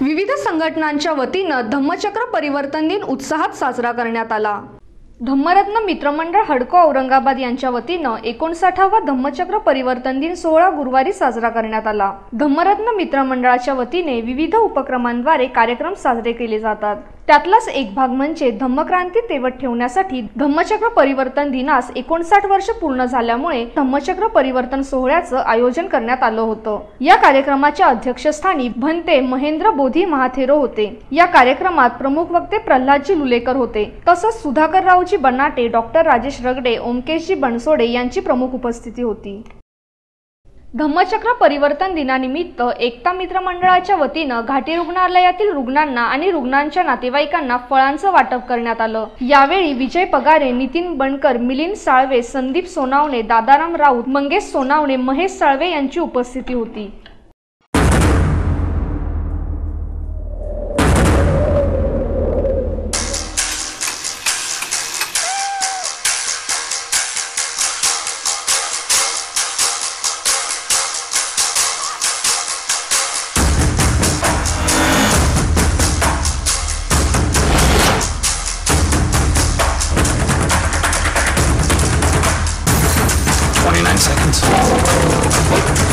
विविध संघटनांच्या वतीनं धम्मचक्र परिवर्तन दिन उत्साहात साजरा करण्यात आला। धम्मरत्न मित्रमंडळ हडको औरंगाबाद यांच्या वतीनं 59वा धम्मचक्र परिवर्तन दिन सोहळा गुरुवारी साजरा करण्यात आला। धम्मरत्न मित्रमंडळाच्या वतीने विविध उपक्रमांद्वारे कार्यक्रम साजरे केले जातात। त्यातलाच एक भाग म्हणजे धम्मक्रांती तेवत ठेवण्यासाठी धम्मचक्र परिवर्तन दिनास 59 वर्ष पूर्ण झाल्यामुळे धम्मचक्र परिवर्तन सोहळ्याचं आयोजन करण्यात आलं होतं। या कार्यक्रमाच्या अध्यक्षस्थानी भंते महेंद्र बोधी महाथेरो होते। या कार्यक्रमात प्रमुख वक्ते प्रल्हादजी लुलेकर होते, तसंच सुधाकररावजी बनाटे, डॉक्टर राजेश रगडे, ओमकेशजी बनसोडे यांची प्रमुख उपस्थिती होती। धम्मचक्र परिवर्तन दिनानिमित्त एकता मित्र मंडळाच्या वतीनं घाटी रुग्णालयातील रुग्णांना आणि रुग्णांच्या नातेवाईकांना फळांचं वाटप करण्यात आलं। यावेळी विजय पगारे, नितीन बनकर, मिलिंद साळवे, संदीप सोनावणे, दादाराम राऊत, मंगेश सोनावणे, महेश साळवे यांची उपस्थिती होती। Seconds.